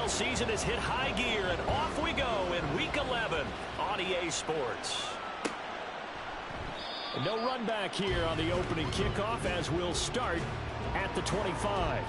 football season has hit high gear, and off we go in Week 11 on EA Sports. No run back here on the opening kickoff as we'll start at the 25.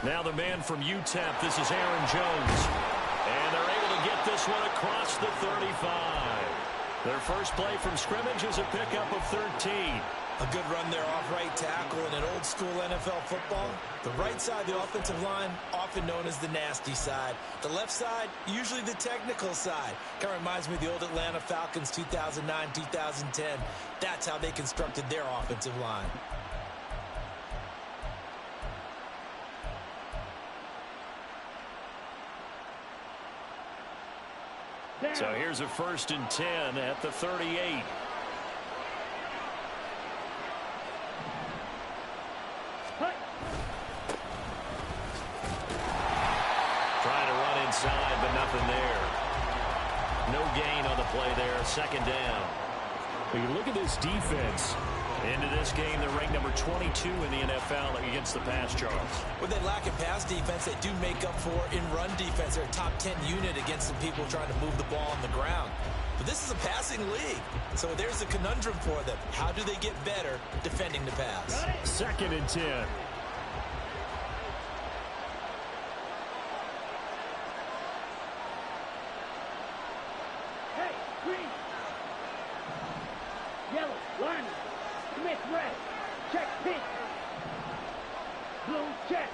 Now the man from UTEP, this is Aaron Jones. And they're able to get this one across the 35. Their first play from scrimmage is a pickup of 13. A good run there off right tackle in an old school NFL football. The right side, the offensive line, often known as the nasty side. The left side, usually the technical side. Kind of reminds me of the old Atlanta Falcons 2009, 2010. That's how they constructed their offensive line. So here's a 1st and 10 at the 38. Trying to run inside, but nothing there. No gain on the play there. 2nd down. When you look at this defense, into this game, they're ranked number 22 in the NFL against the pass, Charles. With they lack in pass defense, they do make up for in run defense. They're a top 10 unit against the people trying to move the ball on the ground. But this is a passing league, so there's a conundrum for them. How do they get better defending the pass? 2nd and 10. Hey, green. Yellow, line. Commit red. Check pink. Blue check.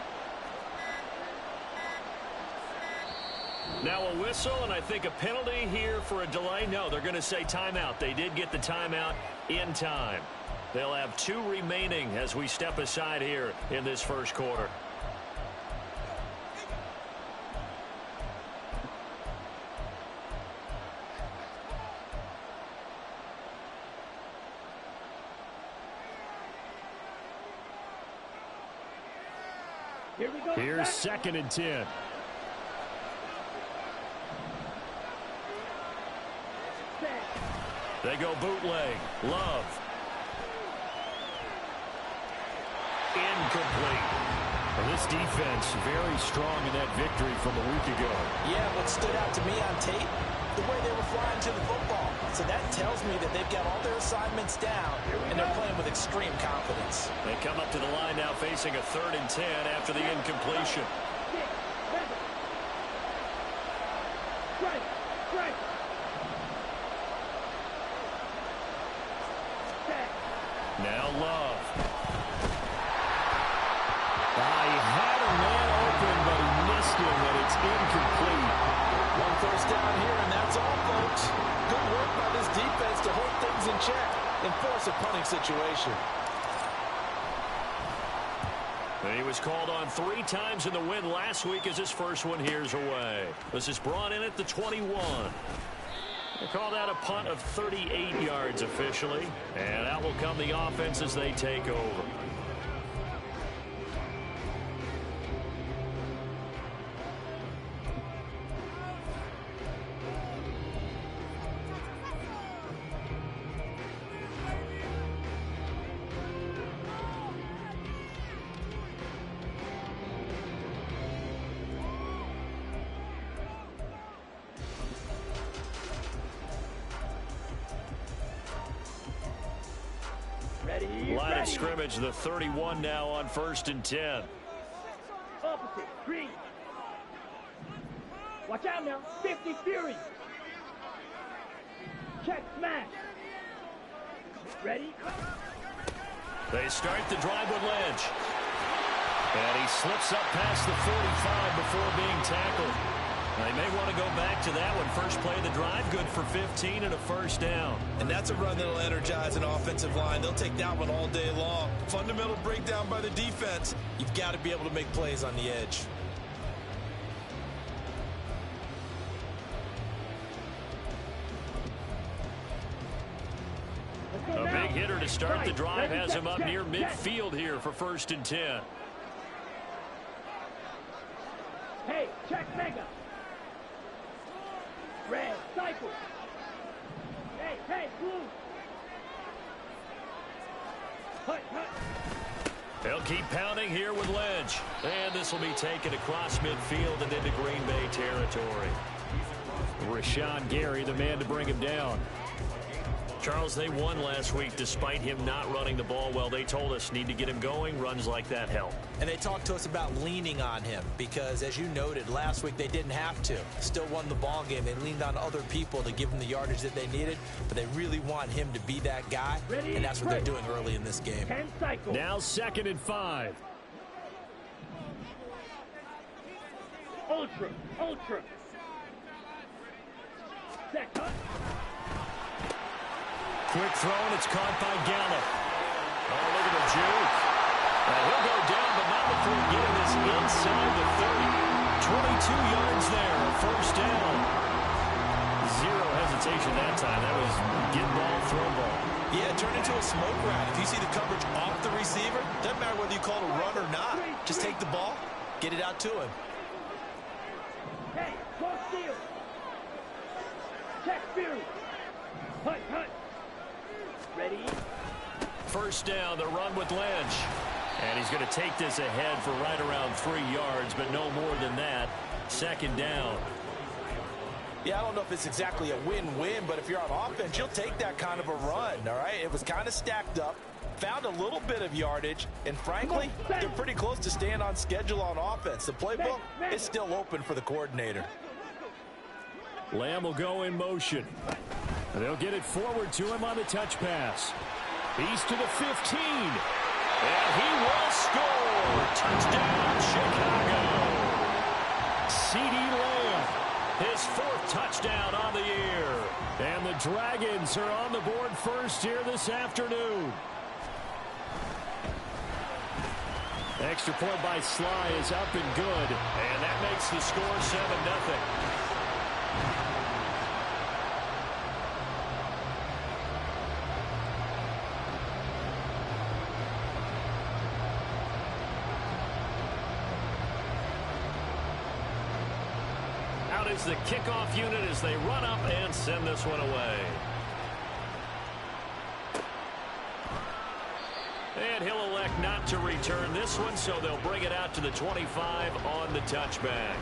Now a whistle, and I think a penalty here for a delay. No, they're going to say timeout. They did get the timeout in time. They'll have 2 remaining as we step aside here in this first quarter. Here we go. Here's 2nd and 10. They go bootleg. Love. Incomplete. And this defense very strong in that victory from a week ago. Yeah, what stood out to me on tape, the way they were flying to the football. So that tells me that they've got all their assignments down, and they're playing with extreme confidence. They come up to the line now facing a 3rd and 10 after the incompletion. Now Love. He had a man open, but he missed him, and it's incomplete. 1 first down here, and that's all, folks. Good work by this defense to hold things in check and force a punting situation. He was called on 3 times in the win last week as his first one here's away. This is brought in at the 21. They call that a punt of 38 yards officially. And out will come the offense as they take over. Line of scrimmage, the 31 now on 1st and 10. Opposite, green. Watch out now, 50 Fury. Check smash. Ready? They start the drive with Lynch. And he slips up past the 45 before being tackled. They may want to go back to that one. First play of the drive, good for 15 and a first down. And that's a run that will energize an offensive line. They'll take that one all day long. Fundamental breakdown by the defense. You've got to be able to make plays on the edge. A big hitter to start the drive has him up near midfield here for 1st and 10. Hey, check mega. Red, cycle. Hey, blue. Hut. They'll keep pounding here with Lynch. And this will be taken across midfield and into Green Bay territory. Rashawn Gary, the man to bring him down. Charles, they won last week despite him not running the ball well. They told us need to get him going. Runs like that help. And they talked to us about leaning on him because, as you noted, last week they didn't have to. Still won the ball game. They leaned on other people to give them the yardage that they needed, but they really want him to be that guy, and that's what they're doing early in this game. Now 2nd and 5. Ultra. Set, cut. Quick throw, and it's caught by Gallup. Oh, look at the juke. He'll go down, but not before getting this inside the 30. 22 yards there, first down. Zero hesitation that time. That was get ball, throw ball. Yeah, it turned into a smoke route. If you see the coverage off the receiver, doesn't matter whether you call it a run or not. Just take the ball, get it out to him. Hey, cross field. Check Fury. Hut. Ready? First down, the run with Lynch. And he's going to take this ahead for right around 3 yards, but no more than that. 2nd down. Yeah, I don't know if it's exactly a win-win, but if you're on offense, you'll take that kind of a run, all right? It was kind of stacked up, found a little bit of yardage, and frankly, they're pretty close to staying on schedule on offense. The playbook is still open for the coordinator. Lamb will go in motion. They'll get it forward to him on the touch pass. He's to the 15. And he will score. Touchdown, Chicago. CeeDee Lamb, his 4th touchdown on the year. And the Dragons are on the board first here this afternoon. Extra point by Sly is up and good. And that makes the score 7-0. Is the kickoff unit as they run up and send this one away. And he'll elect not to return this one, so they'll bring it out to the 25 on the touchback.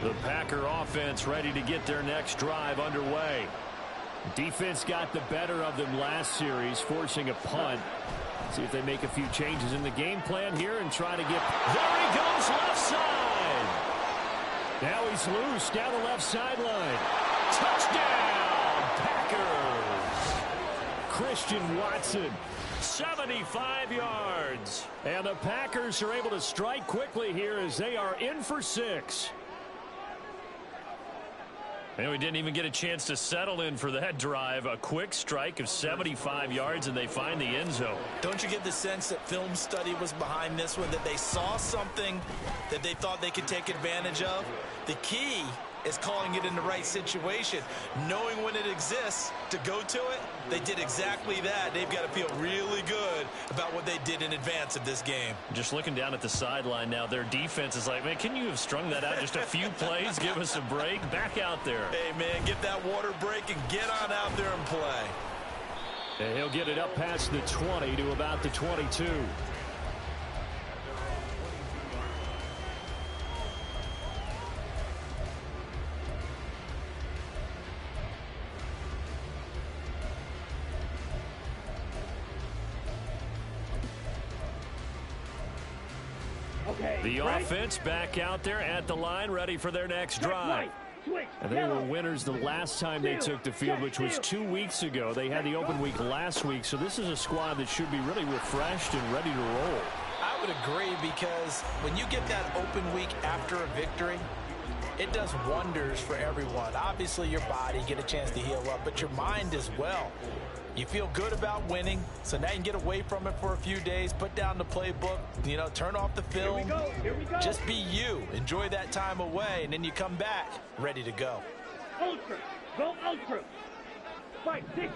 The Packer offense ready to get their next drive underway. Defense got the better of them last series, forcing a punt. See if they make a few changes in the game plan here and try to get... There he goes, left side! Now he's loose down the left sideline. Touchdown, Packers! Christian Watson, 75 yards. And the Packers are able to strike quickly here as they are in for 6. And we didn't even get a chance to settle in for that drive. A quick strike of 75 yards, and they find the end zone. Don't you get the sense that film study was behind this one, that they saw something that they thought they could take advantage of? The key is calling it in the right situation. Knowing when it exists to go to it, they did exactly that. They've got to feel really good about what they did in advance of this game. Just looking down at the sideline now, their defense is like, man, can you have strung that out just a few plays? Give us a break. Back out there. Hey, man, get that water break and get on out there and play. And he'll get it up past the 20 to about the 22. The offense back out there at the line, ready for their next drive. And they were winners the last time they took the field, which was 2 weeks ago. They had the open week last week, so this is a squad that should be really refreshed and ready to roll. I would agree, because when you get that open week after a victory, it does wonders for everyone. Obviously, your body, get a chance to heal up, but your mind as well. You feel good about winning, so now you can get away from it for a few days, put down the playbook, you know, turn off the film. Here we go. Just be you. Enjoy that time away, and then you come back ready to go. Ultra. Go ultra. 560.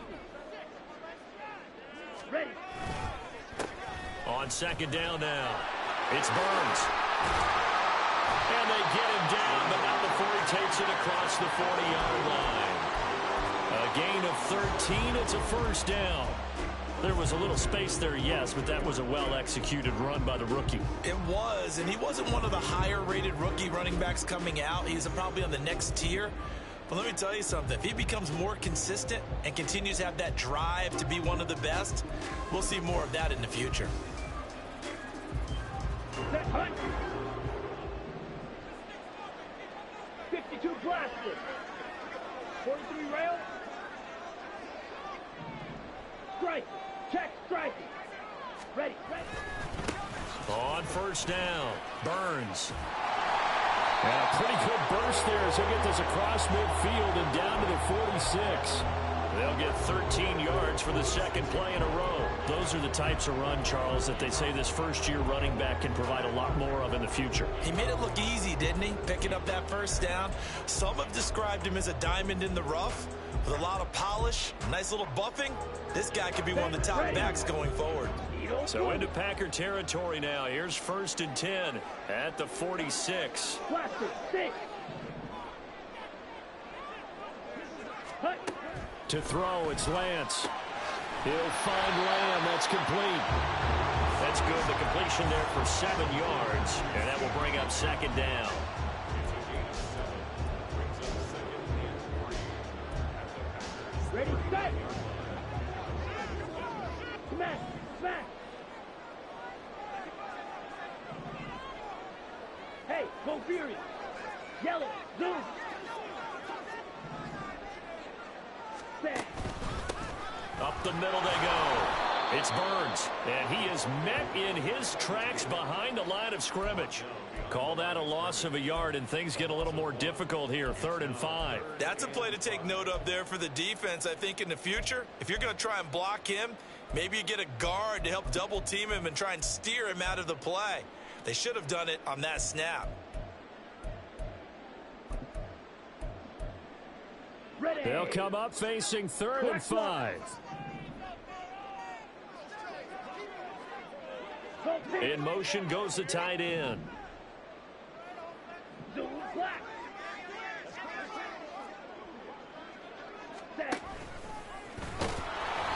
Ready. On second down now, it's Burns. And they get him down, but not before he takes it across the 40-yard line. A gain of 13, it's a first down. There was a little space there, yes, but that was a well-executed run by the rookie. It was, and he wasn't one of the higher-rated rookie running backs coming out. He's probably on the next tier. But let me tell you something. If he becomes more consistent and continues to have that drive to be one of the best, we'll see more of that in the future. Set hunt. 52 blasted. 43 rail. Strike. Check striking. Ready. On first down, Burns. And a pretty good burst there as he'll get this across midfield and down to the 46. They'll get 13 yards for the second play in a row. Those are the types of run, Charles, that they say this first-year running back can provide a lot more of in the future. He made it look easy, didn't he? Picking up that first down. Some have described him as a diamond in the rough with a lot of polish, nice little buffing. This guy could be one of the top backs going forward. So into Packer territory now. Here's 1st and 10 at the 46. Blaster. 6. Hut. To throw, it's Lance. He'll find Lamb. That's complete. That's good. The completion there for 7 yards. And that will bring up second down. Ready, set. Smash. Smash. Hey, go furious. Yellow. Zoom. Set. Up the middle they go. It's Burns, and he is met in his tracks behind the line of scrimmage. Call that a loss of a yard, and things get a little more difficult here, 3rd and 5. That's a play to take note of there for the defense. I think in the future, if you're going to try and block him, maybe you get a guard to help double team him and try and steer him out of the play. They should have done it on that snap. Ready. They'll come up facing 3rd and 5. In motion goes the tight end. Zoom black. Set.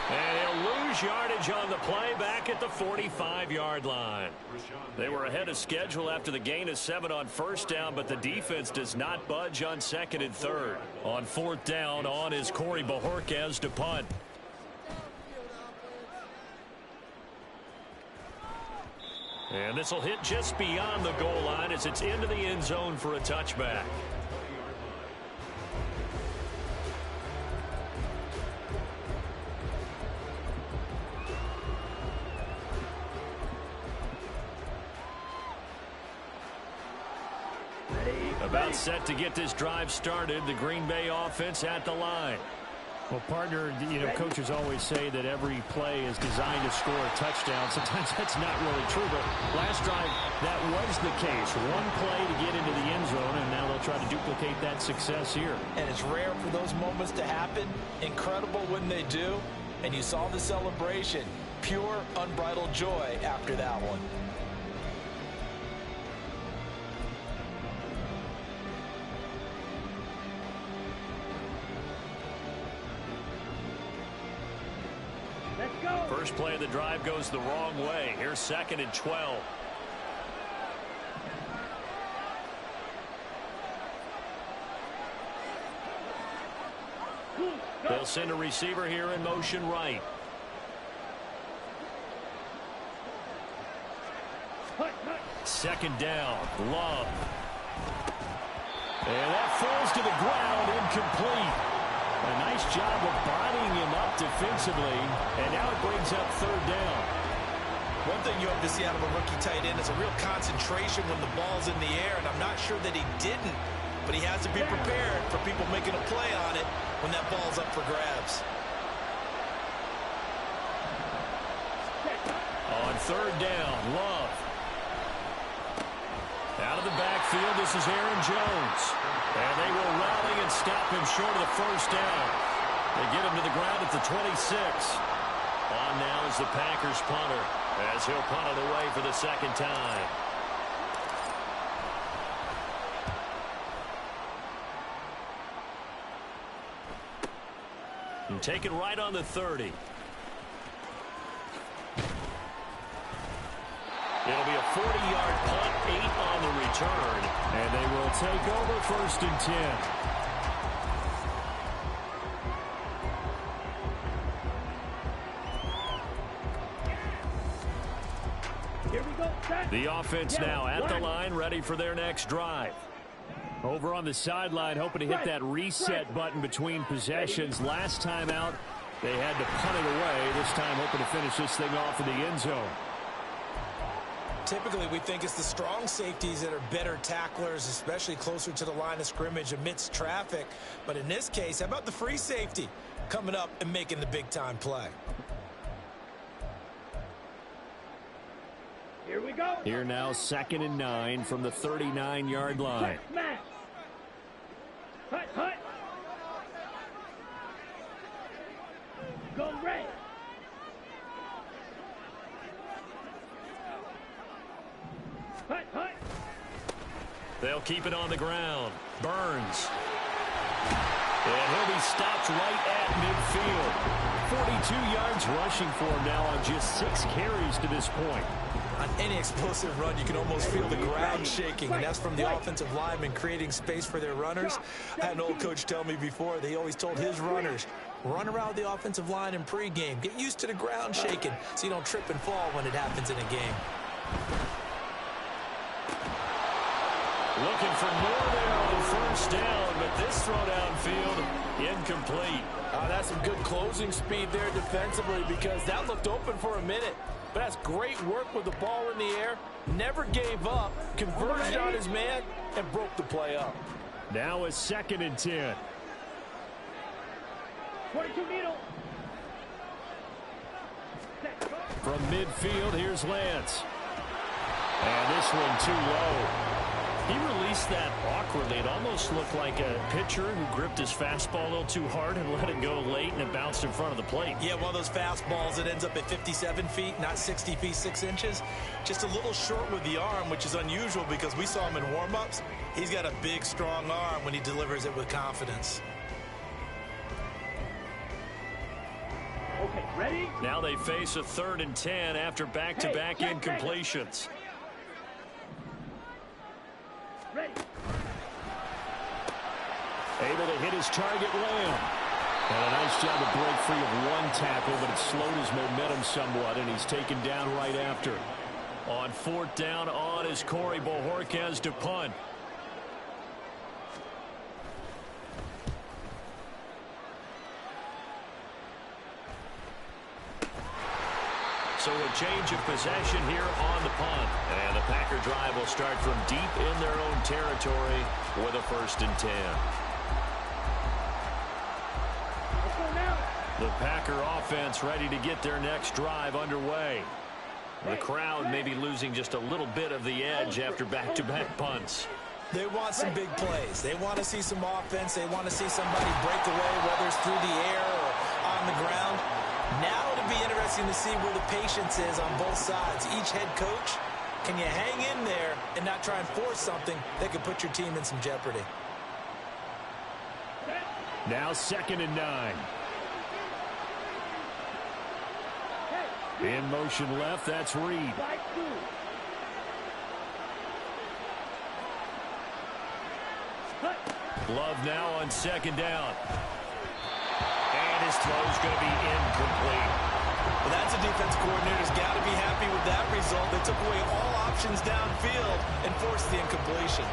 And he'll lose yardage on the play back at the 45-yard line. They were ahead of schedule after the gain of 7 on first down, but the defense does not budge on 2nd and 3rd. On 4th down, on is Corey Bajorquez to punt. And this will hit just beyond the goal line as it's into the end zone for a touchback. About set to get this drive started. The Green Bay offense at the line. Well, partner, coaches always say that every play is designed to score a touchdown. Sometimes that's not really true, but last drive, that was the case. One play to get into the end zone, and now they'll try to duplicate that success here. And it's rare for those moments to happen. Incredible when they do. And you saw the celebration. Pure, unbridled joy after that one. First play of the drive goes the wrong way. Here's 2nd and 12. They'll send a receiver here in motion right. Second down, Love. And that falls to the ground, incomplete. A nice job of bodying him up defensively, and now it brings up 3rd down. One thing you have to see out of a rookie tight end is a real concentration when the ball's in the air, and I'm not sure that he didn't, but he has to be prepared for people making a play on it when that ball's up for grabs. On 3rd down, Love. Out of the backfield, this is Aaron Jones. And they will rally and stop him short of the 1st down. They get him to the ground at the 26. On now is the Packers punter, as he'll punt it away for the 2nd time. And take it right on the 30. It'll be a 40-yard punt, 8 on the return, and they will take over 1st and 10. Here we go. The offense now at the line, ready for their next drive. Over on the sideline, hoping to hit that reset button between possessions. Last time out, they had to punt it away. This time, hoping to finish this thing off in the end zone. Typically, we think it's the strong safeties that are better tacklers, especially closer to the line of scrimmage amidst traffic. But in this case, how about the free safety coming up and making the big-time play? Here we go. Here now, 2nd and 9 from the 39-yard line. Smash. Hut, hut. Go red. Hut, hut. They'll keep it on the ground. Burns. And he'll be stopped right at midfield. 42 yards rushing for him now on just 6 carries to this point. On any explosive run, you can almost feel the ground shaking, and that's from the offensive linemen creating space for their runners. I had an old coach tell me before, they always told his runners, run around the offensive line in pregame. Get used to the ground shaking so you don't trip and fall when it happens in a game. Looking for more there on 1st down, but this throw downfield, incomplete. That's some good closing speed there defensively, because that looked open for a minute. But that's great work with the ball in the air. Never gave up, converged on his man, and broke the play up. Now it's 2nd and 10. 22 needle. From midfield, here's Lance. And this one too low. He released that awkwardly. It almost looked like a pitcher who gripped his fastball a little too hard and let it go late, and it bounced in front of the plate. Yeah, one of those fastballs that ends up at 57 feet, not 60 feet, 6 inches. Just a little short with the arm, which is unusual because we saw him in warm-ups. He's got a big, strong arm when he delivers it with confidence. Okay, ready? Now they face a 3rd and 10 after back-to-back incompletions. Ready. Able to hit his target, Lamb. And a nice job to break free of one tackle, but it slowed his momentum somewhat, and he's taken down right after. On 4th down, on is Corey Bojorquez to punt. So a change of possession here on the punt. And the Packer drive will start from deep in their own territory with a 1st and 10. Let's go now. The Packer offense ready to get their next drive underway. The crowd may be losing just a little bit of the edge after back-to-back punts. They want some big plays. They want to see some offense. They want to see somebody break away, whether it's through the air or on the ground. Now it'll be interesting to see where the patience is on both sides. Each head coach, can you hang in there and not try and force something that could put your team in some jeopardy? Now 2nd and 9. In motion left, that's Reed. Love now on 2nd down. And his throw's going to be incomplete. Well, that's a defense coordinator's got to be happy with that result. They took away all options downfield and forced the incompletion.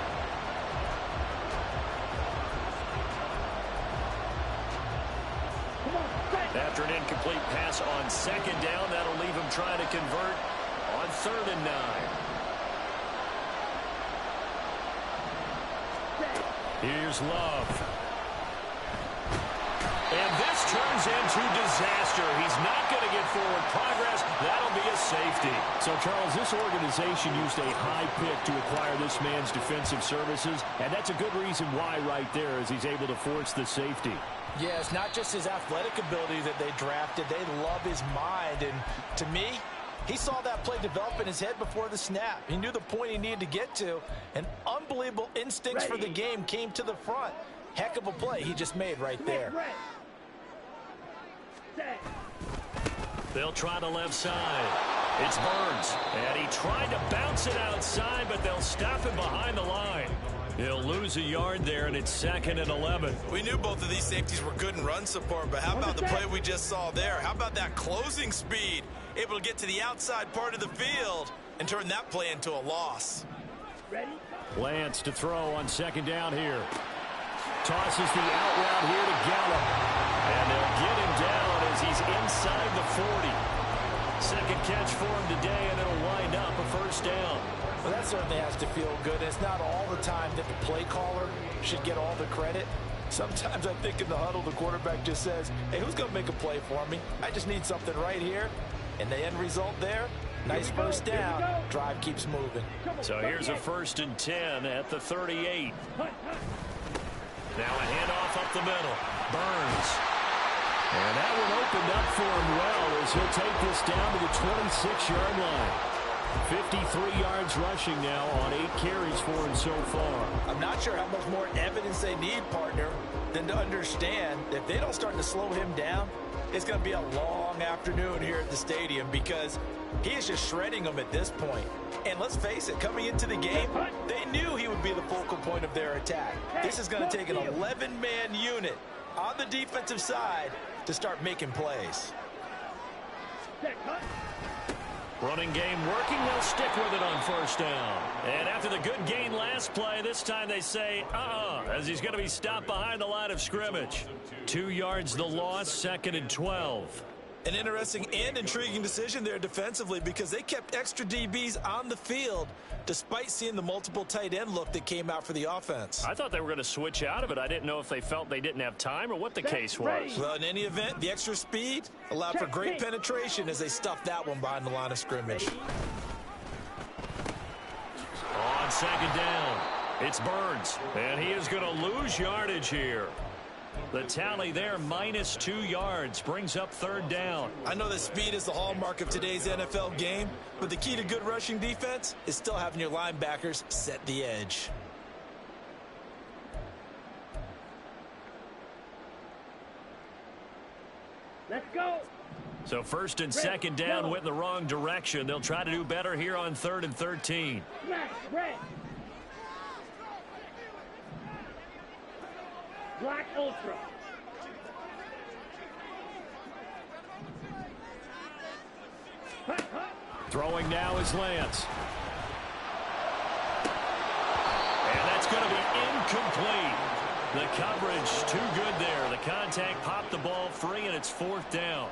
After an incomplete pass on 2nd down, that'll leave him trying to convert on 3rd and 9. Here's Love. And this turns into disaster. He's not going to get forward progress. That'll be a safety. So, Charles, this organization used a high pick to acquire this man's defensive services, and that's a good reason why right there, as he's able to force the safety. Yeah, it's not just his athletic ability that they drafted. They love his mind. And to me, he saw that play develop in his head before the snap. He knew the point he needed to get to. And unbelievable instincts for the game came to the front. Heck of a play he just made right there. They'll try the left side. It's Burns. And he tried to bounce it outside, but they'll stop him behind the line. He'll lose a yard there, and it's 2nd and 11. We knew both of these safeties were good in run support, but how about the play we just saw there? How about that closing speed? Able to get to the outside part of the field and turn that play into a loss. Lance to throw on 2nd down here. Tosses the out route here to Gallup. And they'll get him down as he's inside the 40. 2nd catch for him today, and it'll wind up a 1st down. Well, that certainly has to feel good. It's not all the time that the play caller should get all the credit. Sometimes I think in the huddle, the quarterback just says, hey, who's going to make a play for me? I just need something right here. And the end result there, nice 1st down. Drive keeps moving. So here's a 1st and 10 at the 38. Now a handoff up the middle. Burns. And that one opened up for him well as he'll take this down to the 26-yard line. 53 yards rushing now on 8 carries for him so far. I'm not sure how much more evidence they need, partner, than to understand that if they don't start to slow him down, it's going to be a long afternoon here at the stadium because he is just shredding them at this point. And let's face it, coming into the game, they knew he would be the focal point of their attack. This is going to take an 11-man unit on the defensive side to start making plays. Running game working. They'll stick with it on 1st down. And after the good gain last play, this time they say, as he's going to be stopped behind the line of scrimmage. 2 yards the loss, 2nd and 12. An interesting and intriguing decision there defensively because they kept extra DBs on the field despite seeing the multiple tight end look that came out for the offense. I thought they were going to switch out of it. I didn't know if they felt they didn't have time or what the case was. Well, in any event, the extra speed allowed for great penetration as they stuffed that one behind the line of scrimmage. On 2nd down, it's Burns, and he is going to lose yardage here. The tally there, -2 yards, brings up 3rd down. I know that speed is the hallmark of today's NFL game, but the key to good rushing defense is still having your linebackers set the edge. Let's go. So 1st and 2nd down went in the wrong direction. They'll try to do better here on 3rd and 13. Smash, red. Black Ultra. Throwing now is Lance. And that's going to be incomplete. The coverage too good there. The contact popped the ball free, and it's 4th down.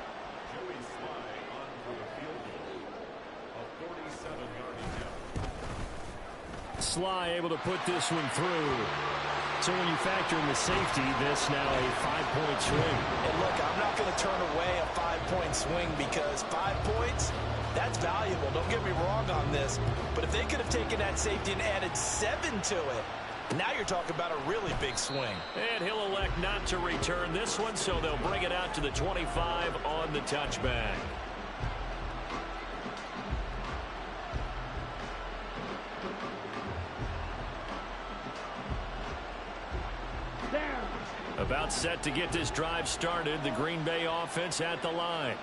Sly able to put this one through. So when you factor in the safety, this now a 5-point swing. And look, I'm not going to turn away a 5-point swing because 5 points, that's valuable. Don't get me wrong on this. But if they could have taken that safety and added 7 to it, now you're talking about a really big swing. And he'll elect not to return this one, so they'll bring it out to the 25 on the touchback. About set to get this drive started. The Green Bay offense at the line.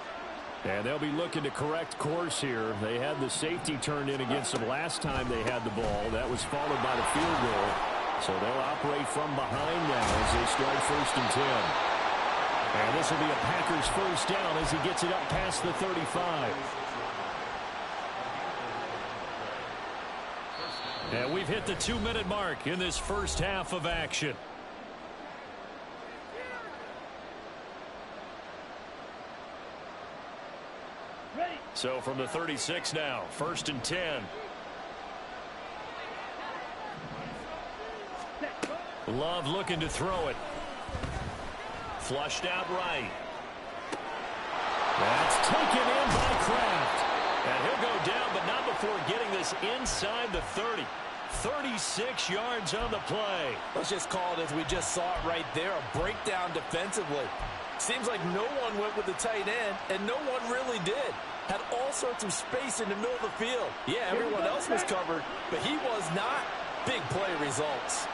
And they'll be looking to correct course here. They had the safety turned in against them last time they had the ball. That was followed by the field goal. So they'll operate from behind now as they start 1st and 10. And this will be a Packers first down as he gets it up past the 35. And we've hit the 2-minute mark in this first half of action. So from the 36 now, 1st and 10. Love looking to throw it. Flushed out right. That's taken in by Kraft. And he'll go down, but not before getting this inside the 30. 36 yards on the play. Let's just call it as we just saw it right there, a breakdown defensively. Seems like no one went with the tight end, and no one really did. Had all sorts of space in the middle of the field. Yeah, everyone else was covered, but he was not. Big play results.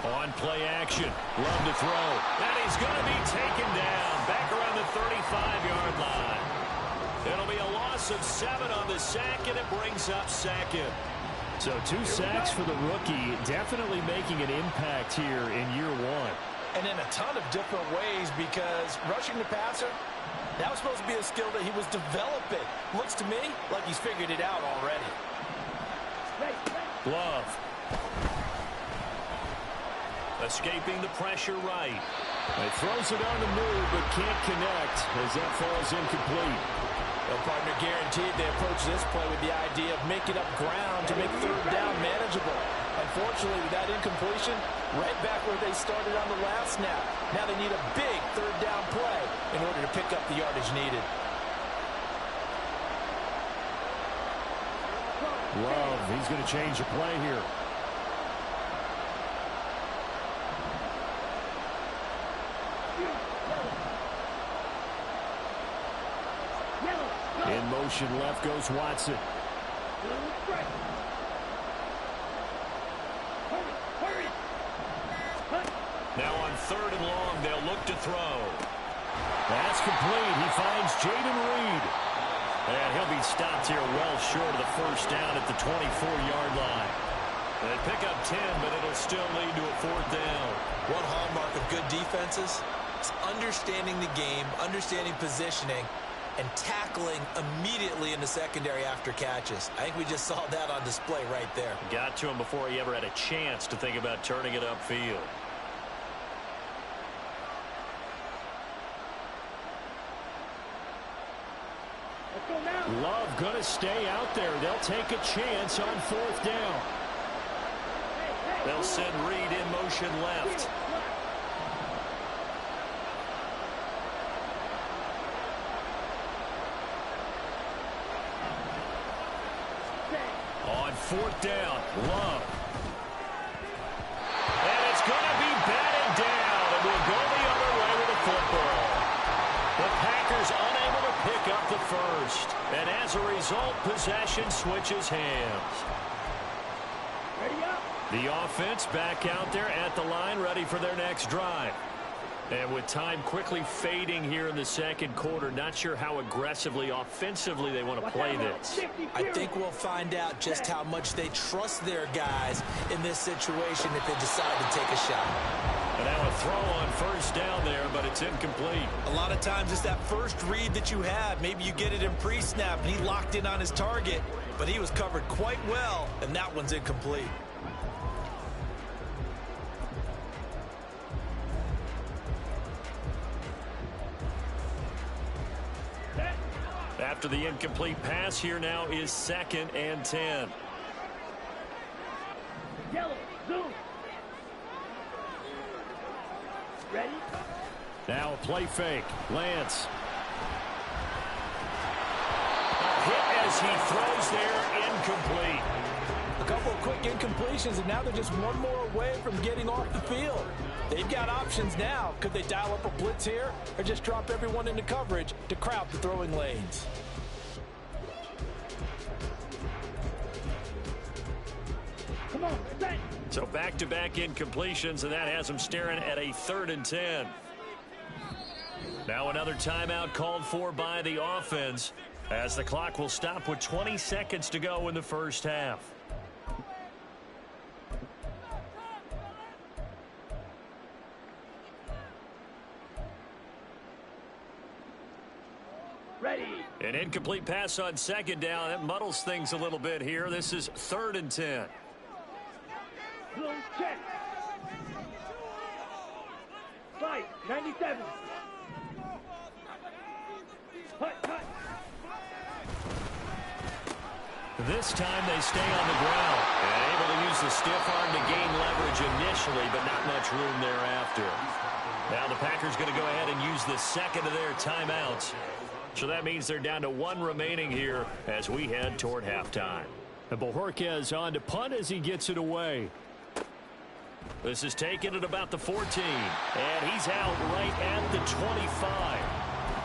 On play action. Love to throw. And he's going to be taken down. Back around the 35-yard line. It'll be a loss of 7 on the sack, and it brings up 2nd. So 2 sacks for the rookie, definitely making an impact here in year 1. And in a ton of different ways, because rushing the passer, that was supposed to be a skill that he was developing. Looks to me like he's figured it out already. Love. Escaping the pressure right. He throws it on the move, but can't connect as that falls incomplete. The partner guaranteed they approach this play with the idea of making up ground to make 3rd down manageable. Unfortunately, with that incompletion, right back where they started on the last snap. Now they need a big 3rd down play in order to pick up the yardage needed. Love, he's going to change the play here. In motion left goes Watson. Now on 3rd and long, they'll look to throw. That's complete. He finds Jaden Reed. And he'll be stopped here well short of the 1st down at the 24-yard line. They pick up 10, but it'll still lead to a 4th down. One hallmark of good defenses is understanding the game, understanding positioning, and tackling immediately in the secondary after catches. I think we just saw that on display right there. Got to him before he ever had a chance to think about turning it upfield. Love going to stay out there. They'll take a chance on 4th down. They'll send Reed in motion left. On 4th down, Love. And it's going to be batted down, and we'll go the other way with the football. The Packers unable to pick up the 1st, and as a result, possession switches hands. The offense back out there at the line, ready for their next drive. And with time quickly fading here in the 2nd quarter, not sure how aggressively, offensively they want to play this. I think we'll find out just how much they trust their guys in this situation if they decide to take a shot. And now a throw on 1st down there, but it's incomplete. A lot of times it's that first read that you have. Maybe you get it in pre-snap, and he locked in on his target, but he was covered quite well, and that one's incomplete. After the incomplete pass, here now is 2nd and 10. Yellow, zoom. Ready? Now a play fake. Lance. A hit as he throws there, incomplete. A couple of quick incompletions, and now they're just one more away from getting off the field. They've got options now. Could they dial up a blitz here or just drop everyone into coverage to crowd the throwing lanes? Come on, set. So back-to-back incompletions, and that has them staring at a 3rd and 10. Now another timeout called for by the offense as the clock will stop with 20 seconds to go in the first half. Ready. An incomplete pass on 2nd down. That muddles things a little bit here. This is 3rd and 10. Zoom check. 597. Hut. This time they stay on the ground and able to use the stiff arm to gain leverage initially, but not much room thereafter. Now the Packers going to go ahead and use the 2nd of their timeouts. So that means they're down to 1 remaining here as we head toward halftime. And Bojorquez on to punt as he gets it away. This is taken at about the 14, and he's out right at the 25.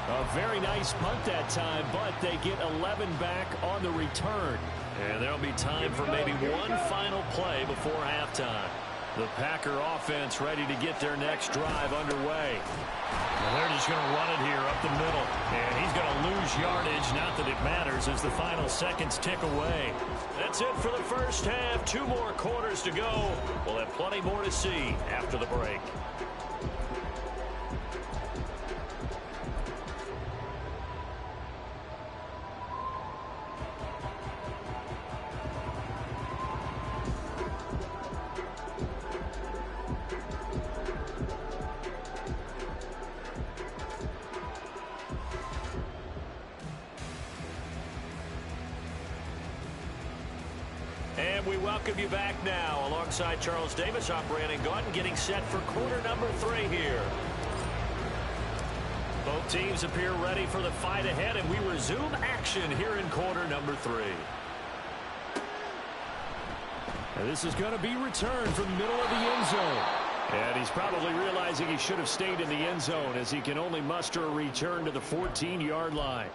A very nice punt that time, but they get 11 back on the return. And there'll be time for maybe one final play before halftime. The Packer offense ready to get their next drive underway. Well, they're just going to run it here up the middle. And he's going to lose yardage. Not that it matters as the final seconds tick away. That's it for the first half. 2 more quarters to go. We'll have plenty more to see after the break. And we welcome you back now alongside Charles Davis. I'm Brandon Gaudin getting set for quarter number 3 here. Both teams appear ready for the fight ahead, and we resume action here in quarter number 3. And this is going to be returned from the middle of the end zone. And he's probably realizing he should have stayed in the end zone as he can only muster a return to the 14-yard line.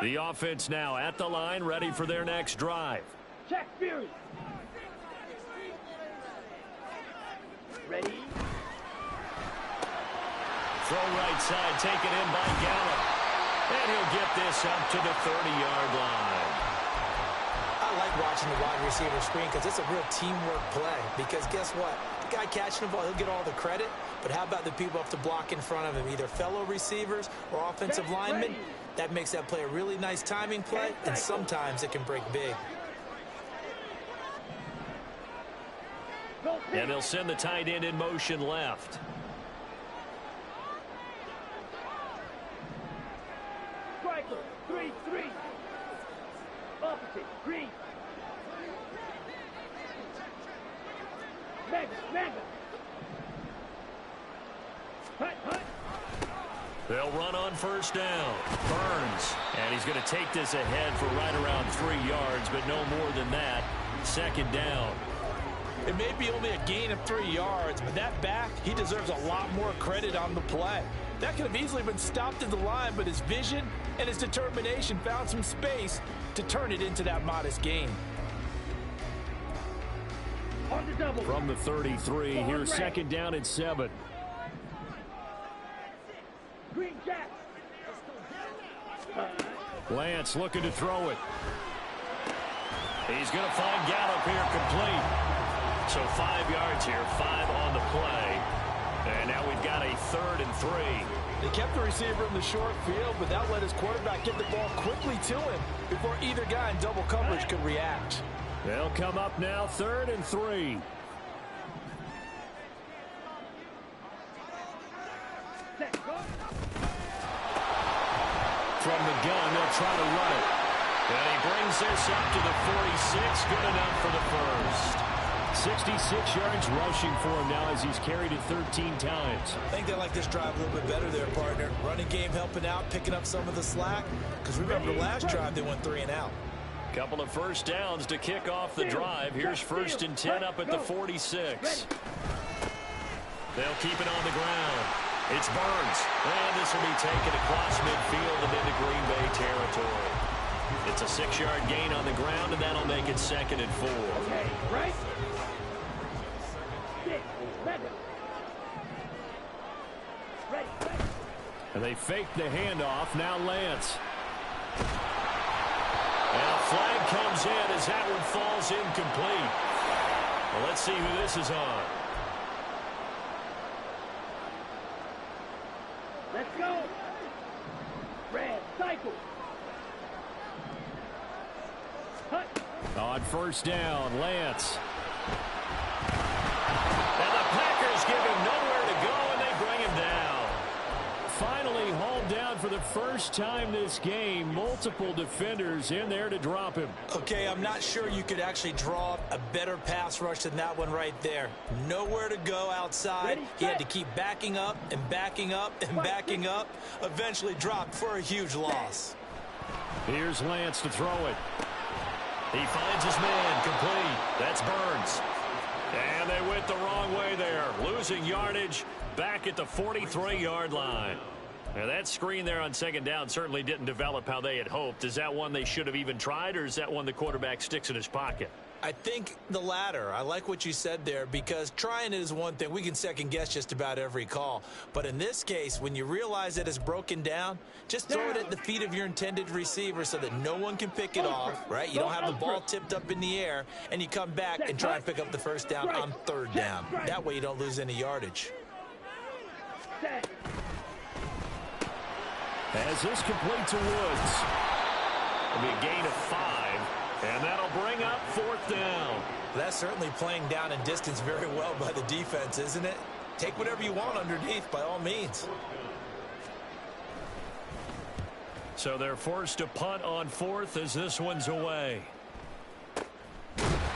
The offense now at the line, ready for their next drive. Check Fury. Ready. Throw right side, taken in by Gallup. And he'll get this up to the 30-yard line. I like watching the wide receiver screen because it's a real teamwork play. Because guess what? The guy catching the ball, he'll get all the credit. But how about the people up to block in front of him, either fellow receivers or offensive linemen? That makes that play a really nice timing play, and sometimes it can break big. And they'll send the tight end in motion left. Striker, 3-3. Opposite, green. Mega. Hut. They'll run on first down. Burns. And he's going to take this ahead for right around 3 yards, but no more than that. 2nd down. It may be only a gain of 3 yards, but that back, he deserves a lot more credit on the play. That could have easily been stopped at the line, but his vision and his determination found some space to turn it into that modest gain. On the double. From the 33, here's 2nd down and 7. Green Jack. Lance looking to throw it. He's going to find Gallup here complete. So 5 yards here, 5 on the play. And now we've got a 3rd and 3. They kept the receiver in the short field, but that let his quarterback get the ball quickly to him before either guy in double coverage could react. They'll come up now 3rd and 3. From the gun, they'll try to run it. And he brings this up to the 46. Good enough for the first. 66 yards rushing for him now as he's carried it 13 times. I think they like this drive a little bit better there, partner. Running game helping out, picking up some of the slack. Because remember, the last drive they went 3 and out. Couple of first downs to kick off the drive. Here's 1st and 10 up at the 46. They'll keep it on the ground. It's Burns. And this will be taken across midfield and into Green Bay territory. It's a 6-yard gain on the ground, and that'll make it 2nd and 4. Okay, right? 6, 7. Ready. And they fake the handoff. Now Lance. And a flag comes in as that one falls incomplete. Well, let's see who this is on. Let's go. Red, cycle. Hut. On 1st down, Lance. And the Packers give him nowhere to go, and they bring him down. Finally hauled down for the first time this game. Multiple defenders in there to drop him. Okay, I'm not sure you could actually draw a better pass rush than that one right there. Nowhere to go outside. He had to keep backing up and backing up and backing up. Eventually dropped for a huge loss. Here's Lance to throw it. He finds his man complete. That's Burns. And they went the wrong way there. Losing yardage back at the 43-yard line. Now that screen there on 2nd down certainly didn't develop how they had hoped. Is that one they should have even tried, or is that one the quarterback sticks in his pocket? I think the latter. I like what you said there, because trying it is one thing. We can second guess just about every call. But in this case, when you realize that it's broken down, just throw it at the feet of your intended receiver so that no one can pick it off, right? You don't have the ball tipped up in the air, and you come back and try and pick up the first down on 3rd down. That way you don't lose any yardage. As this complete to Woods. It'll be a gain of 5, and that'll bring up 4th down. That's certainly playing down in distance very well by the defense, isn't it? Take whatever you want underneath, by all means. So they're forced to punt on 4th as this one's away.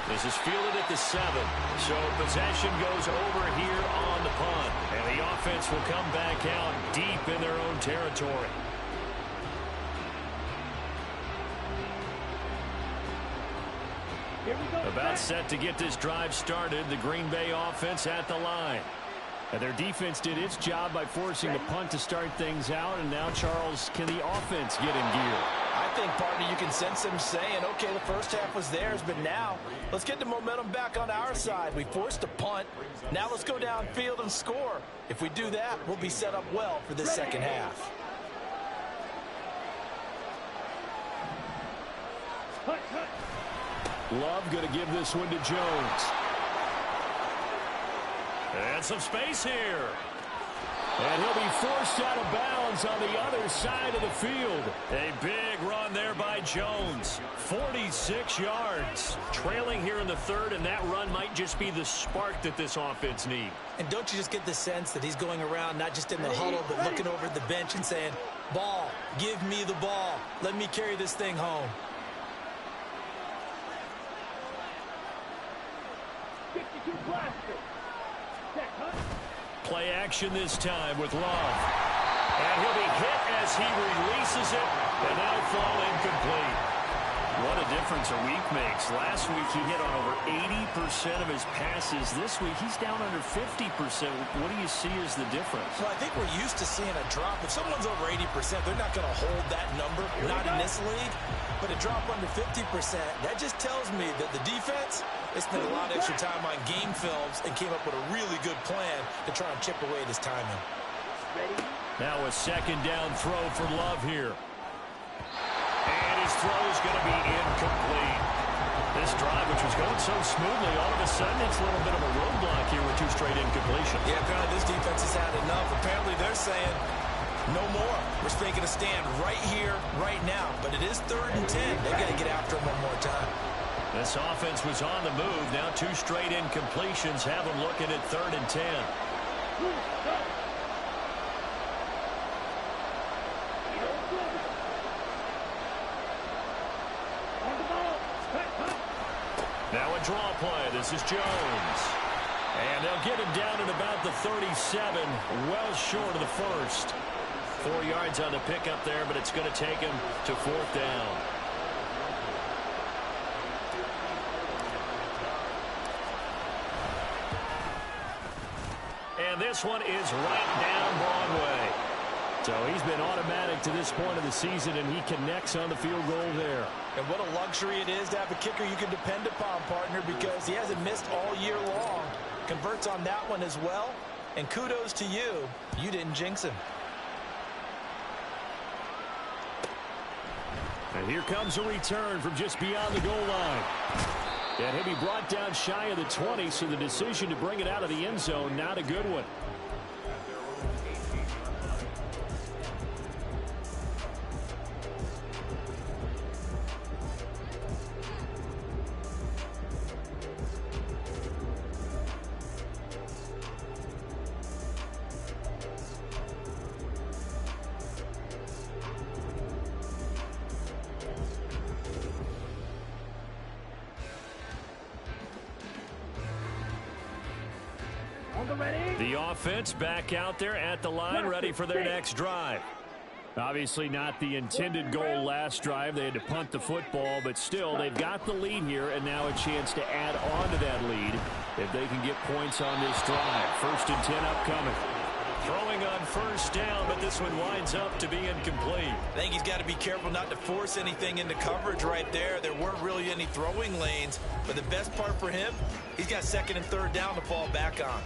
This is fielded at the 7. So possession goes over here on the punt. And the offense will come back out deep in their own territory. About set to get this drive started. The Green Bay offense at the line. And their defense did its job by forcing the punt to start things out. And now, Charles, can the offense get in gear? I think, partner, you can sense them saying, okay, the first half was theirs, but now let's get the momentum back on our side. We forced a punt. Now let's go downfield and score. If we do that, we'll be set up well for this second half. Love going to give this one to Jones. And some space here. And he'll be forced out of bounds on the other side of the field. A big run there by Jones. 46 yards. Trailing here in the 3rd, and that run might just be the spark that this offense needs. And don't you just get the sense that he's going around not just in the huddle, but looking over at the bench and saying, ball, give me the ball. Let me carry this thing home. Play action this time with Love. And he'll be hit as he releases it, and that'll fall incomplete. What a difference a week makes. Last week he hit on over 80% of his passes. This week he's down under 50%. What do you see as the difference? Well, I think we're used to seeing a drop. If someone's over 80%, they're not going to hold that number, not in this league. But a drop under 50%, that just tells me that the defense, they spent a lot of extra time on game films and came up with a really good plan to try and chip away this timing. Now a 2nd down throw for Love here. And his throw is going to be incomplete. This drive, which was going so smoothly, all of a sudden it's a little bit of a roadblock here with 2 straight incompletions. Yeah, apparently this defense has had enough. Apparently they're saying, No more. We're making a stand right here, right now. But it is 3rd and 10. They've got to get after him one more time. This offense was on the move. Now 2 straight incompletions have them looking at 3rd and 10. Now a draw play. This is Jones. And they'll get him down at about the 37, well short of the first. 4 yards on the pickup there, but it's going to take him to 4th down. And this one is right down Broadway. So he's been automatic to this point of the season, and he connects on the field goal there. And what a luxury it is to have a kicker you can depend upon, partner, because he hasn't missed all year long. Converts on that one as well. And kudos to you. You didn't jinx him. And here comes a return from just beyond the goal line. And he'll be brought down shy of the 20, so the decision to bring it out of the end zone, not a good one. The offense back out there at the line, ready for their next drive. Obviously not the intended goal last drive. They had to punt the football, but still, they've got the lead here, and now a chance to add on to that lead if they can get points on this drive. 1st and 10 upcoming. Throwing on 1st down, but this one winds up to be incomplete. I think he's got to be careful not to force anything into coverage right there. There weren't really any throwing lanes, but the best part for him, he's got 2nd and 3rd down to fall back on.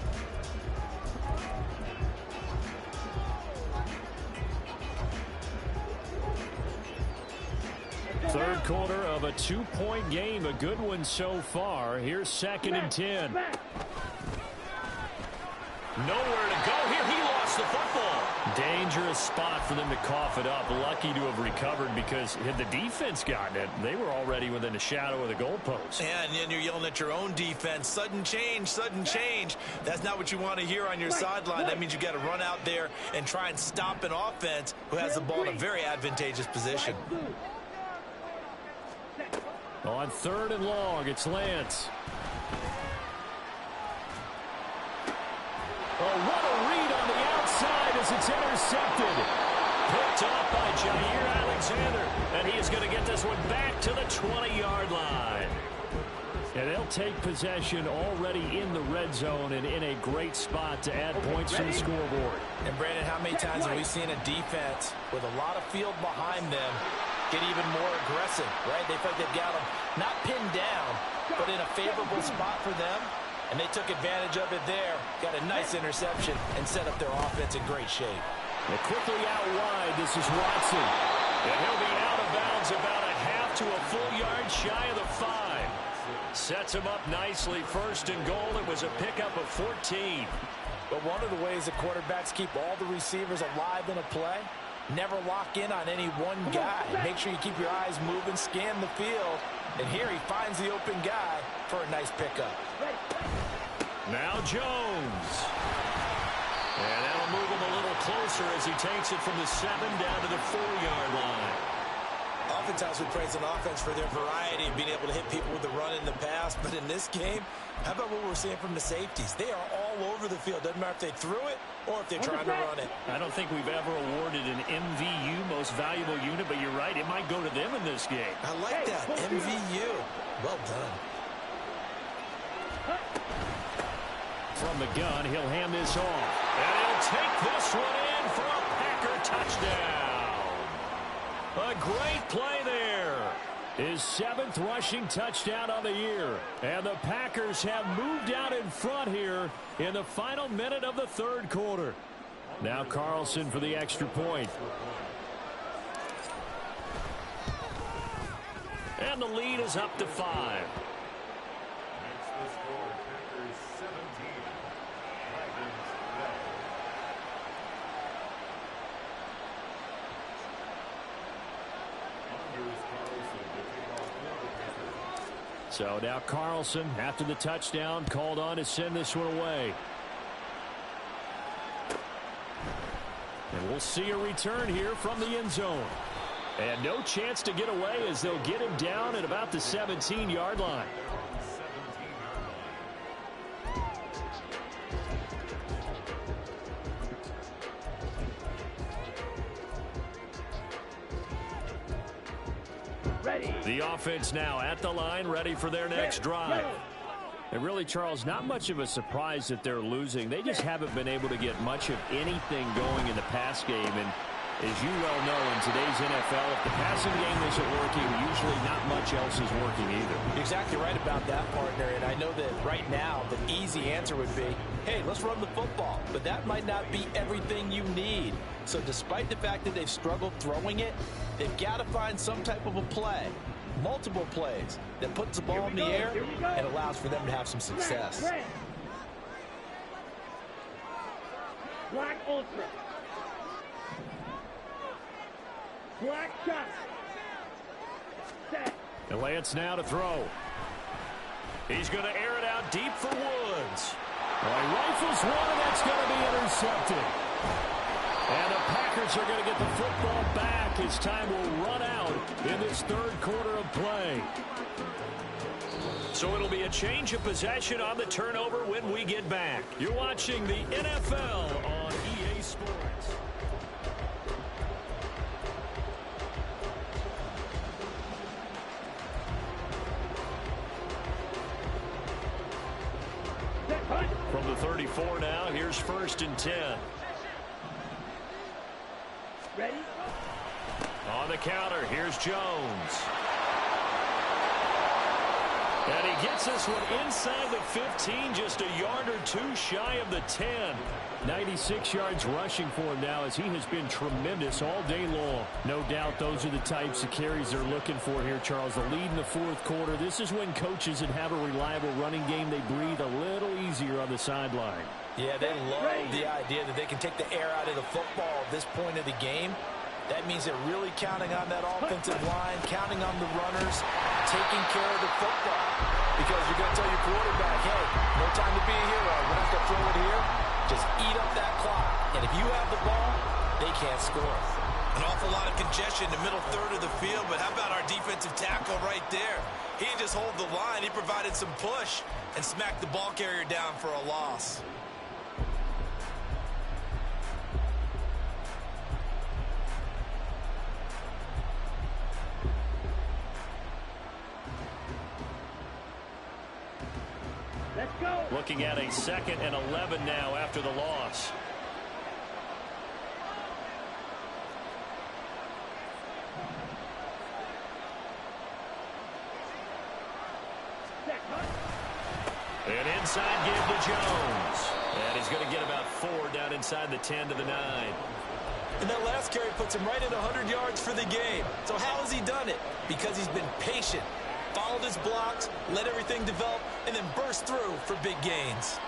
Third quarter of a 2-point game, a good one so far. Here's 2nd and 10. Nowhere to go here. He lost the football. Dangerous spot for them to cough it up. Lucky to have recovered, because had the defense gotten it, they were already within a shadow of the goalpost. Yeah, and then you're yelling at your own defense. Sudden change, sudden change. That's not what you want to hear on your sideline. That means you got to run out there and try and stop an offense who has the ball in a very advantageous position. On 3rd and long, it's Lance. Oh, what a read on the outside as it's intercepted. Picked off by Jair Alexander, and he is going to get this one back to the 20-yard line. And they'll take possession already in the red zone and in a great spot to add points to the scoreboard. And, Brandon, how many times have we seen a defense with a lot of field behind them get even more aggressive, right? They feel like they've got them not pinned down, but in a favorable spot for them. And they took advantage of it there. Got a nice interception and set up their offense in great shape. And quickly out wide, this is Watson. And he'll be out of bounds about a half to a full yard shy of the 5. Sets him up nicely. 1st and goal. It was a pickup of 14. But one of the ways the quarterbacks keep all the receivers alive in a play, never lock in on any one guy. Make sure you keep your eyes moving, scan the field. And here he finds the open guy for a nice pickup. Now Jones. And that'll move him a little closer as he takes it from the 7 down to the 4-yard line. Oftentimes we praise an offense for their variety and being able to hit people with the run in the pass. But in this game, how about what we're seeing from the safeties? They are all over the field. Doesn't matter if they threw it or if they're trying to run it. I don't think we've ever awarded an MVU, most valuable unit, but you're right. It might go to them in this game. I like that. MVU. Well done. From the gun, he'll hand this off. And he'll take this one in for a Packer touchdown. A great play there. His 7th rushing touchdown of the year. And the Packers have moved out in front here in the final minute of the 3rd quarter. Now Carlson for the extra point. And the lead is up to 5. So now Carlson, after the touchdown, called on to send this one away. And we'll see a return here from the end zone. And no chance to get away as they'll get him down at about the 17-yard line. Ready. The offense now at the line, ready for their next drive. And really, Charles, not much of a surprise that they're losing. They just haven't been able to get much of anything going in the pass game. And as you well know, in today's NFL, if the passing game isn't working, usually not much else is working either. You're exactly right about that, partner. And I know that right now the easy answer would be, hey, let's run the football. But that might not be everything you need. So despite the fact that they've struggled throwing it, they've got to find some type of a play, multiple plays, that puts the ball in the air and allows for them to have some success. Black ultra. Black shot. Set. And Lance now to throw. He's going to air it out deep for Woods. Well, he rifles one, and that's going to be intercepted. And the Packers are going to get the football back as time will run out in this third quarter of play. So it'll be a change of possession on the turnover when we get back. You're watching the NFL on EA Sports. From the 34 now, here's 1st and 10. Ready? On the counter, here's Jones. And he gets this one inside the 15, just a yard or two shy of the 10. 96 yards rushing for him now as he has been tremendous all day long. No doubt those are the types of carries they're looking for here, Charles. The lead in the fourth quarter. This is when coaches that have a reliable running game, they breathe a little easier on the sideline. Yeah, they love the idea that they can take the air out of the football at this point of the game. That means they're really counting on that offensive line, counting on the runners, taking care of the football. Because you're going to tell your quarterback, hey, no time to be a hero. We're not going to throw it here. Just eat up that clock. And if you have the ball, they can't score. An awful lot of congestion in the middle third of the field, but how about our defensive tackle right there? He didn't just hold the line. He provided some push and smacked the ball carrier down for a loss. Let's go. Looking at a 2nd and 11 now after the loss. And inside give to Jones. And he's going to get about 4 down inside the 10 to the 9. And that last carry puts him right at 100 yards for the game. So how has he done it? Because he's been patient, followed his blocks, let everything develop, and then burst through for big gains.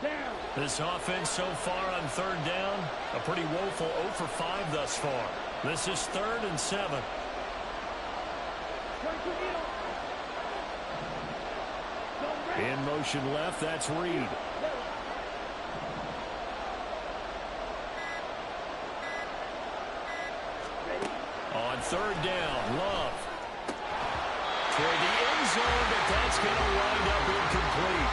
Down. This offense so far on 3rd down, a pretty woeful 0 for 5 thus far. This is 3rd and 7. In motion left, that's Reed. On 3rd down, Love. Toward the end zone, but that's going to wind up incomplete.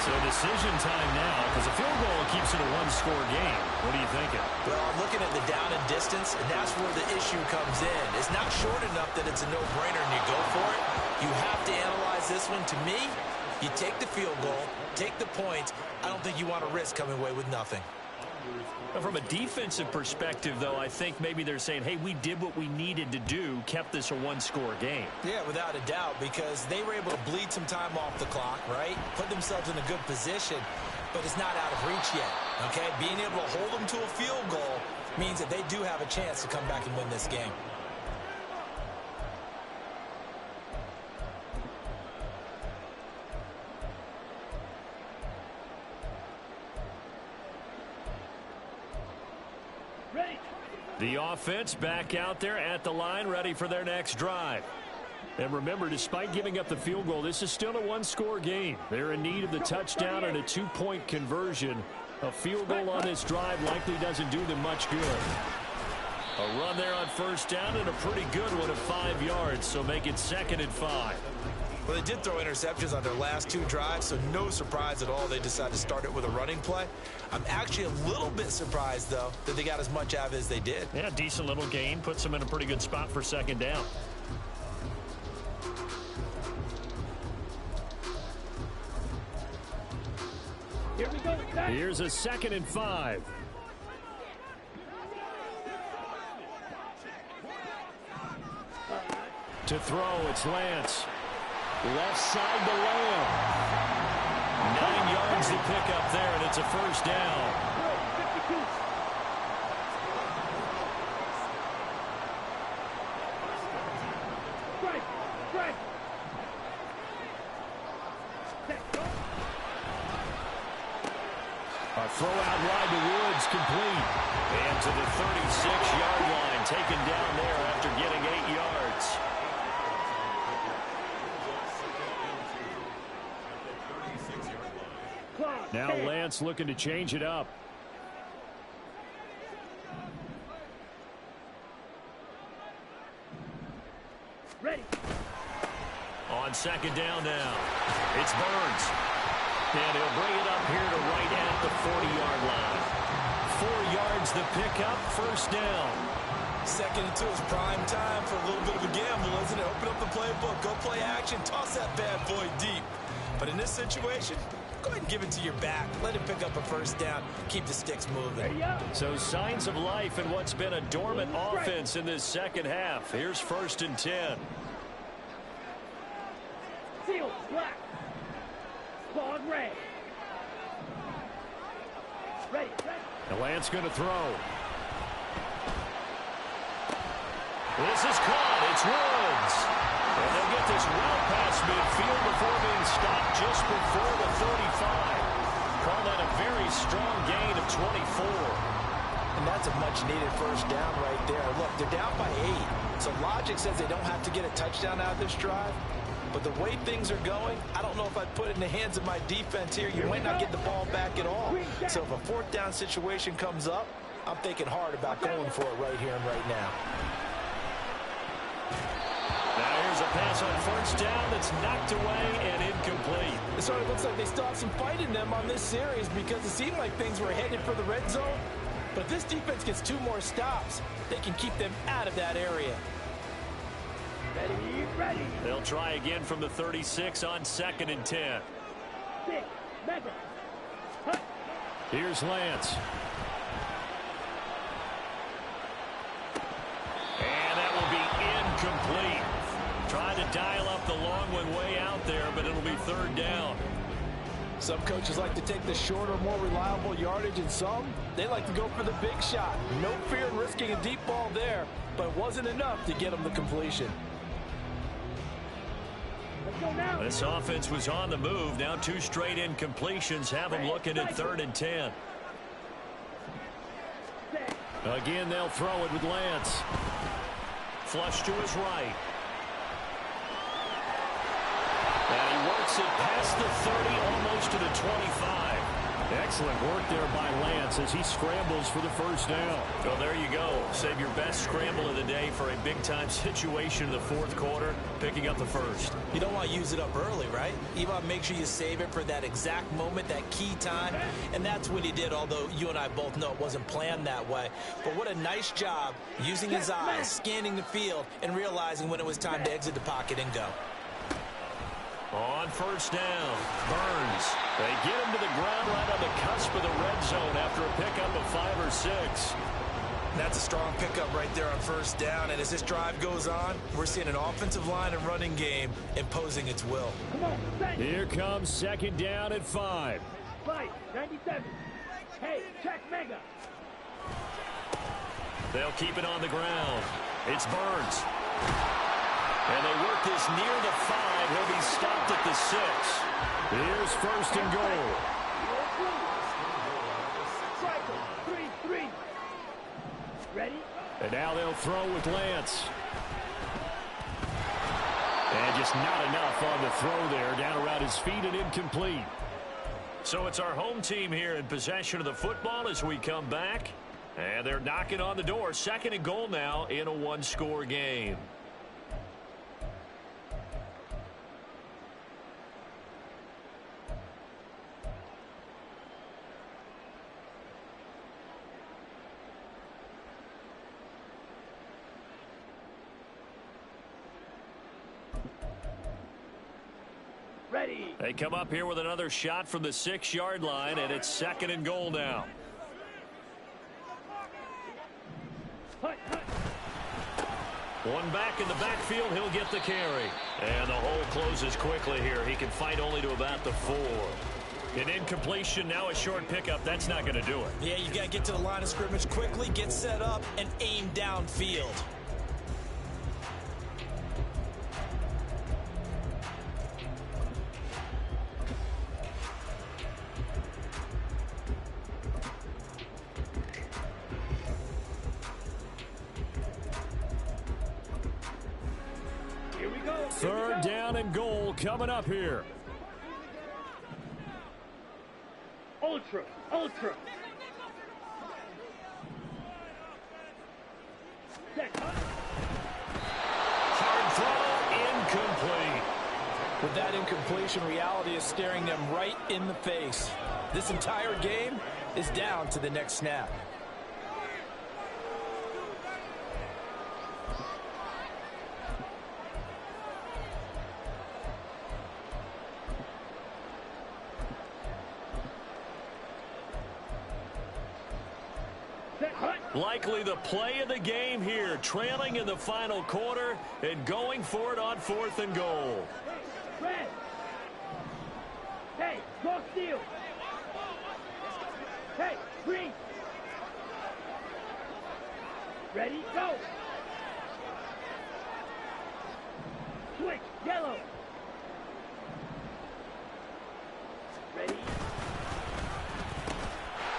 So decision time now, because a field goal keeps it a 1-score game. What are you thinking? Well, I'm looking at the down and distance, and that's where the issue comes in. It's not short enough that it's a no-brainer and you go for it. You have to analyze this one. To me, you take the field goal, take the points. I don't think you want to risk coming away with nothing. From a defensive perspective, though, I think maybe they're saying, hey, we did what we needed to do, kept this a 1-score game. Yeah, without a doubt, because they were able to bleed some time off the clock, right? Put themselves in a good position, but it's not out of reach yet, okay? Being able to hold them to a field goal means that they do have a chance to come back and win this game. Ready. The offense back out there at the line, ready for their next drive. And remember, despite giving up the field goal, this is still a one-score game. They're in need of the touchdown and a two-point conversion. A field goal on this drive likely doesn't do them much good. A run there on first down and a pretty good one of 5 yards, so make it 2nd and 5. Well, they did throw interceptions on their last 2 drives, so no surprise at all they decided to start it with a running play. I'm actually a little bit surprised, though, that they got as much out of it as they did. Yeah, decent little gain. Puts them in a pretty good spot for 2nd down. Here we go. Here's a 2nd and 5. To throw, it's Lance. Left side to Lamb. 9 yards to pick up there, and it's a first down. A throw out wide to Woods, complete. And to the 36-yard line, taken down there after getting 8 yards. Now Lance looking to change it up. Ready. On 2nd down now, it's Burns. And he'll bring it up here to right at the 40-yard line. 4 yards the pickup, first down. 2nd and 2 is prime time for a little bit of a gamble, isn't it? Open up the playbook, go play action, toss that bad boy deep. But in this situation, go ahead and give it to your back. Let him pick up a first down. Keep the sticks moving. So signs of life in what's been a dormant offense in this second half. Here's 1st and 10. Seal, black. Claude red. Ready. And Lance going to throw. This is caught. It's Woods. And they'll get this well past midfield before being stopped just before the 35. Call that a very strong gain of 24. And that's a much-needed first down right there. Look, they're down by 8. So logic says they don't have to get a touchdown out of this drive. But the way things are going, I don't know if I'd put it in the hands of my defense here. You might not get the ball back at all. So if a 4th down situation comes up, I'm thinking hard about going for it right here and right now. Now here's a pass on first down that's knocked away and incomplete. It sort of looks like they still have some fight in them on this series because it seemed like things were headed for the red zone. But if this defense gets 2 more stops, they can keep them out of that area. Ready, ready. They'll try again from the 36 on 2nd and 10. 6, mega. Hut. Here's Lance. And that will be incomplete. Trying to dial up the long one way out there, but it'll be 3rd down. Some coaches like to take the shorter, more reliable yardage, and some, they like to go for the big shot. No fear in risking a deep ball there, but it wasn't enough to get them the completion. Let's go now. This offense was on the move. Now 2 straight incompletions have them looking at 3rd and 10. Again, they'll throw it with Lance. Flush to his right. And he works it past the 30, almost to the 25. Excellent work there by Lance as he scrambles for the first down. Well, there you go. Save your best scramble of the day for a big-time situation in the 4th quarter, picking up the first. You don't want to use it up early, right? You want to make sure you save it for that exact moment, that key time. And that's what he did, although you and I both know it wasn't planned that way. But what a nice job using his eyes, scanning the field, and realizing when it was time to exit the pocket and go. On first down, Burns. They get him to the ground right on the cusp of the red zone after a pickup of 5 or 6. That's a strong pickup right there on first down. And as this drive goes on, we're seeing an offensive line and running game imposing its will. Come on, set. Here comes 2nd down at 5. Fight, 97. Hey, check mega. They'll keep it on the ground. It's Burns. And they work this near the 5. He'll be stopped at the 6. Here's 1st and goal. 3-3. Ready? Now they'll throw with Lance. And just not enough on the throw there. Down around his feet and incomplete. So it's our home team here in possession of the football as we come back. And they're knocking on the door. 2nd and goal now in a one-score game. Ready. They come up here with another shot from the 6-yard line, and it's 2nd and goal now. One back in the backfield, he'll get the carry. And the hole closes quickly here. He can fight only to about the 4. An incompletion, now a short pickup. That's not going to do it. Yeah, you got to get to the line of scrimmage quickly, get set up, and aim downfield. Third down and goal coming up here. Ultra. Hard throw, incomplete. With that incompletion, reality is staring them right in the face. This entire game is down to the next snap. Likely the play of the game here, trailing in the final quarter and going for it on 4th and goal. Red. Hey, go steal. Hey, green. Ready, go. Switch, yellow. Ready.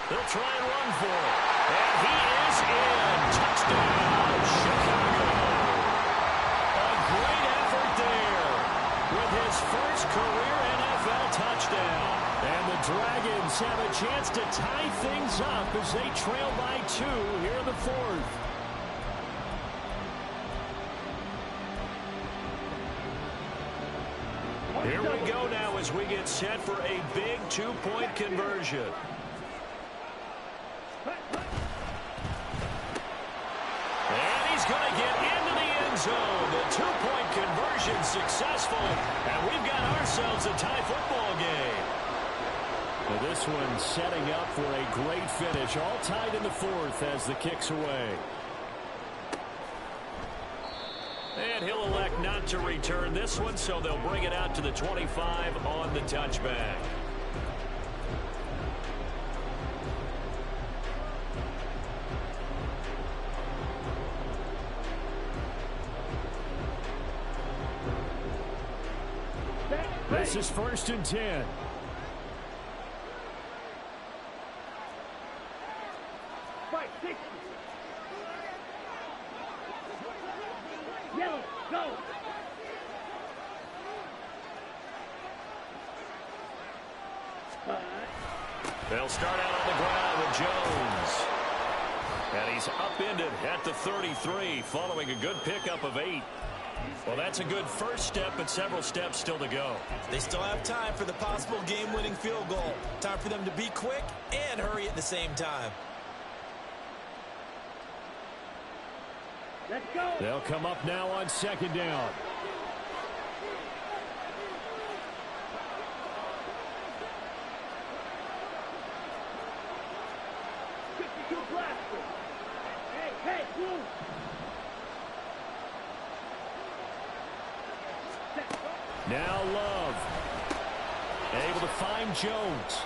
They'll try and run for it. And he is in. Touchdown, Chicago. A great effort there with his first career NFL touchdown. And the Dragons have a chance to tie things up as they trail by 2 here in the 4th. Here we go now as we get set for a big 2-point conversion. And he's going to get into the end zone. The 2-point conversion successful. And we've got ourselves a tie football game. Well, this one setting up for a great finish. All tied in the 4th as the kick's away. And he'll elect not to return this one, so they'll bring it out to the 25 on the touchback. This is 1st and 10. Right, 60. Yellow, go. They'll start out on the ground with Jones. And he's upended at the 33 following a good pickup of 8. Well, that's a good first step, but several steps still to go. They still have time for the possible game-winning field goal. Time for them to be quick and hurry at the same time. Let's go. They'll come up now on 2nd down. Hey, move. Now Love. Able to find Jones.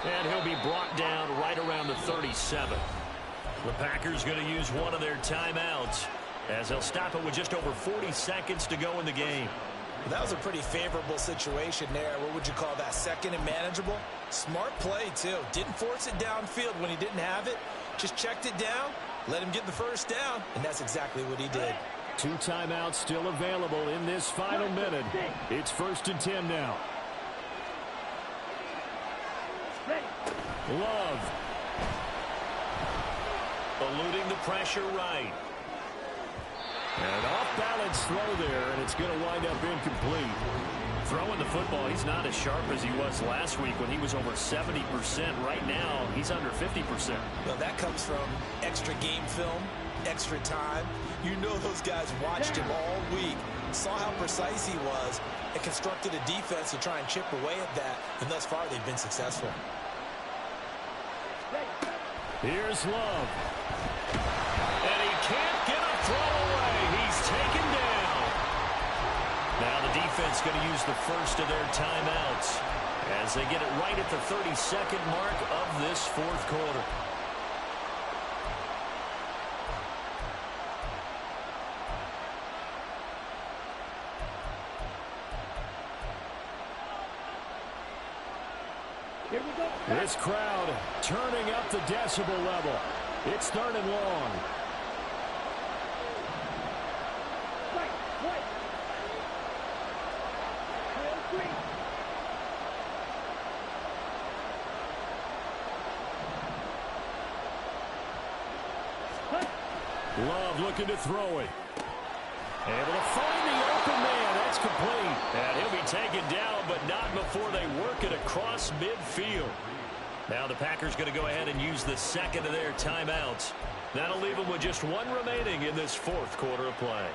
And he'll be brought down right around the 37. The Packers going to use one of their timeouts as they'll stop it with just over 40 seconds to go in the game. That was a pretty favorable situation there. What would you call that? 2nd and manageable? Smart play, too. Didn't force it downfield when he didn't have it. Just checked it down Let him get the first down, and that's exactly what he did. 2 timeouts still available in this final minute. It's 1st and 10 now. Love. Eluding the pressure right. And off-balance throw there, and it's going to wind up incomplete. Throwing the football, he's not as sharp as he was last week when he was over 70%. Right now, he's under 50%. Well, that comes from extra game film, extra time. You know those guys watched him all week, saw how precise he was, and constructed a defense to try and chip away at that, and thus far they've been successful. Here's Love. And he can't get a throw away. He's taken down. Now the defense going to use the first of their timeouts as they get it right at the 32nd mark of this 4th quarter. Here we go. This crowd turning up the decibel level. It's 3rd and long. Right. Love looking to throw it. Able to find the open man. That's complete. And he'll be taken down, but not before they work it across midfield. Now the Packers going to go ahead and use the 2nd of their timeouts. That'll leave them with just 1 remaining in this 4th quarter of play.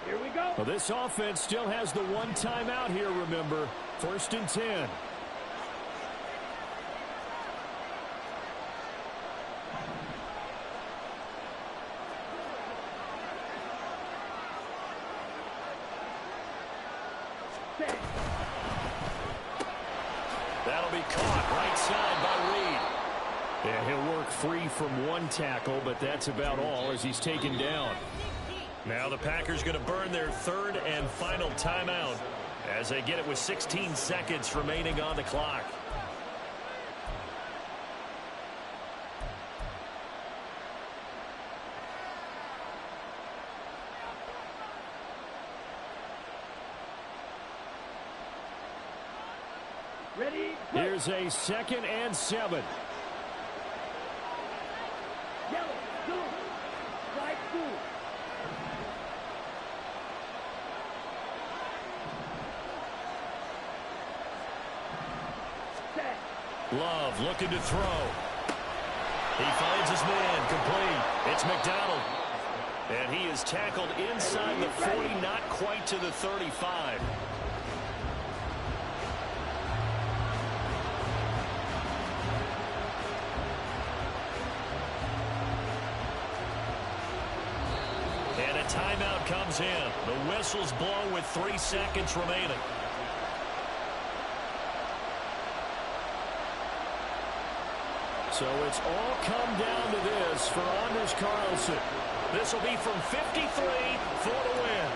Here we go. Well, this offense still has the 1 timeout here, remember. 1st and 10. That'll be caught right side by Reed. Yeah, he'll work free from 1 tackle, but that's about all as he's taken down. Now the Packers going to burn their 3rd and final timeout as they get it with 16 seconds remaining on the clock. Ready? Here's a 2nd and 7. Yellow, blue, strike 2. Love looking to throw. He finds his man complete. It's McDonald. And he is tackled inside the 40, not quite to the 35. And a timeout comes in. The whistle's blown with 3 seconds remaining. So it's all come down to this for Anders Carlson. This will be from 53 for the win.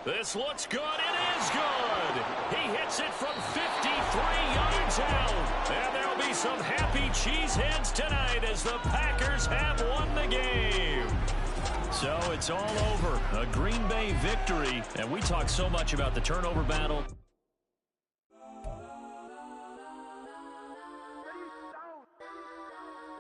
This looks good. It is good. He hits it from 53 yards out. And there'll be some happy cheeseheads tonight as the Packers have won the game. So it's all over. A Green Bay victory. And we talk so much about the turnover battle.